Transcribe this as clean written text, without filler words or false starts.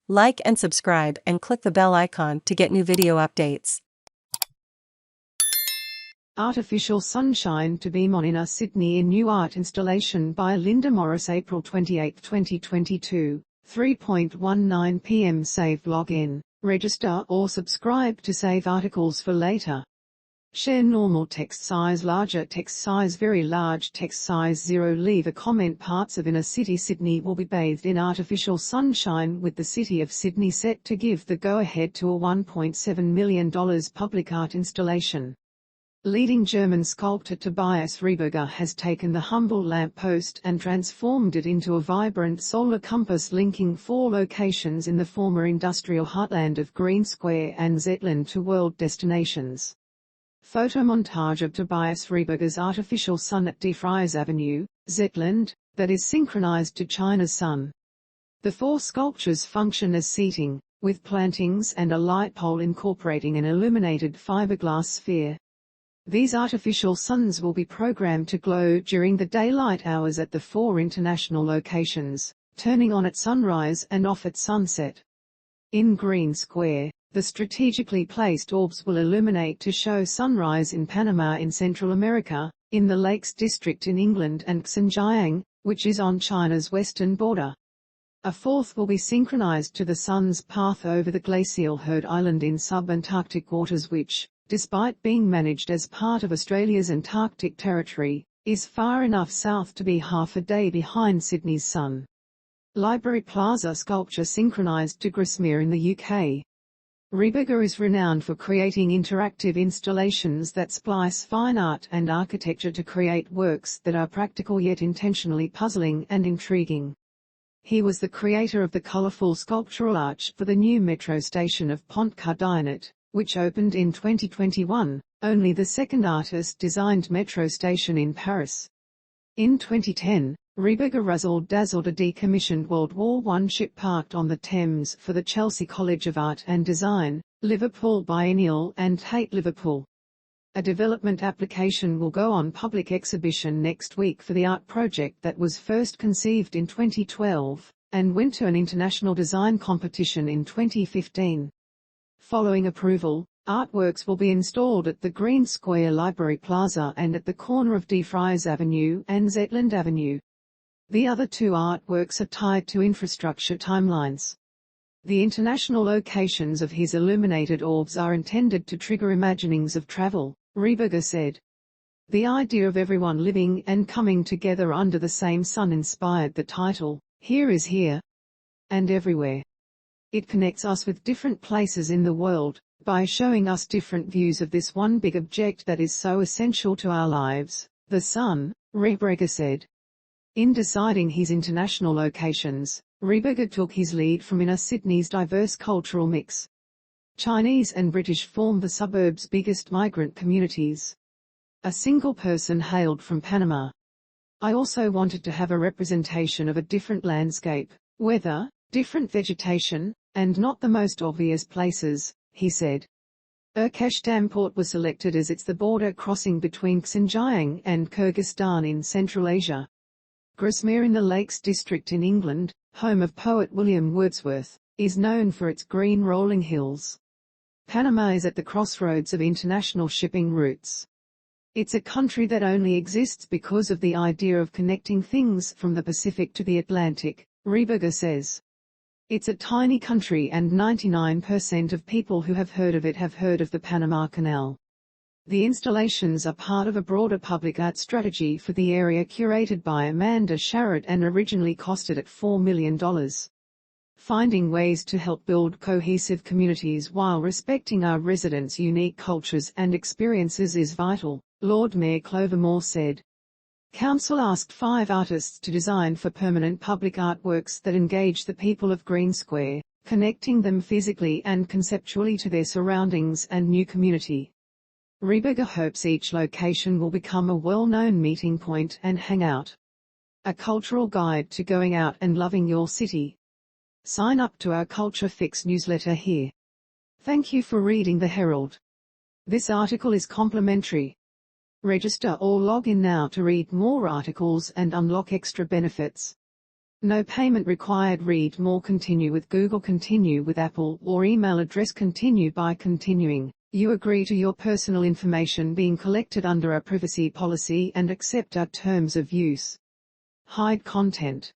Like and subscribe and click the bell icon to get new video updates. Artificial sunshine to beam on inner Sydney in new art installation by Linda Morris, April 28, 2022, 3:19 p.m. Save login, register or subscribe to save articles for later. Share normal text size, larger text size, very large text size 0. Leave a comment. Parts of inner city Sydney will be bathed in artificial sunshine, with the City of Sydney set to give the go-ahead to a $1.7 million public art installation. Leading German sculptor Tobias Rieberger has taken the humble lamppost and transformed it into a vibrant solar compass linking 4 locations in the former industrial heartland of Green Square and Zetland to world destinations. Photomontage of Tobias Rieberger's artificial sun at De Vries Avenue, Zetland, that is synchronized to China's sun. The 4 sculptures function as seating, with plantings and a light pole incorporating an illuminated fiberglass sphere. These artificial suns will be programmed to glow during the daylight hours at the 4 international locations, turning on at sunrise and off at sunset. In Green Square, the strategically placed orbs will illuminate to show sunrise in Panama in Central America, in the Lakes District in England, and Xinjiang, which is on China's western border. A 4th will be synchronized to the sun's path over the glacial Heard Island in sub-Antarctic waters, which, despite being managed as part of Australia's Antarctic territory, is far enough south to be half a day behind Sydney's sun. Library Plaza sculpture synchronized to Grasmere in the UK. Rieberger is renowned for creating interactive installations that splice fine art and architecture to create works that are practical yet intentionally puzzling and intriguing. He was the creator of the colourful sculptural arch for the new metro station of Pont Cardinat, which opened in 2021, only the second artist-designed metro station in Paris. In 2010, Rieberger razzled-dazzled a decommissioned World War I ship parked on the Thames for the Chelsea College of Art and Design, Liverpool Biennial and Tate Liverpool. A development application will go on public exhibition next week for the art project that was first conceived in 2012, and went to an international design competition in 2015. Following approval, artworks will be installed at the Green Square Library Plaza and at the corner of De Vries Avenue and Zetland Avenue. The other 2 artworks are tied to infrastructure timelines. The international locations of his illuminated orbs are intended to trigger imaginings of travel, Rieberger said. The idea of everyone living and coming together under the same sun inspired the title, Here is Here and Everywhere. It connects us with different places in the world, by showing us different views of this one big object that is so essential to our lives, the sun, Rieberger said. In deciding his international locations, Rieberger took his lead from inner Sydney's diverse cultural mix. Chinese and British form the suburb's biggest migrant communities. A single person hailed from Panama. I also wanted to have a representation of a different landscape, weather, different vegetation, and not the most obvious places, he said. Urkesh Dam Port was selected as it's the border crossing between Xinjiang and Kyrgyzstan in Central Asia. Grasmere in the Lakes District in England, home of poet William Wordsworth, is known for its green rolling hills. Panama is at the crossroads of international shipping routes. It's a country that only exists because of the idea of connecting things from the Pacific to the Atlantic, Rieberger says. It's a tiny country and 99% of people who have heard of it have heard of the Panama Canal. The installations are part of a broader public art strategy for the area curated by Amanda Sharratt and originally costed at $4 million. Finding ways to help build cohesive communities while respecting our residents' unique cultures and experiences is vital, Lord Mayor Clover Moore said. Council asked 5 artists to design for permanent public artworks that engage the people of Green Square, connecting them physically and conceptually to their surroundings and new community. Rieberger hopes each location will become a well-known meeting point and hangout. A cultural guide to going out and loving your city. Sign up to our Culture Fix newsletter here. Thank you for reading the Herald. This article is complimentary. Register or log in now to read more articles and unlock extra benefits. No payment required. Read more. Continue with Google. Continue with Apple, or email address. Continue by continuing. You agree to your personal information being collected under a privacy policy and accept our terms of use. Hide content.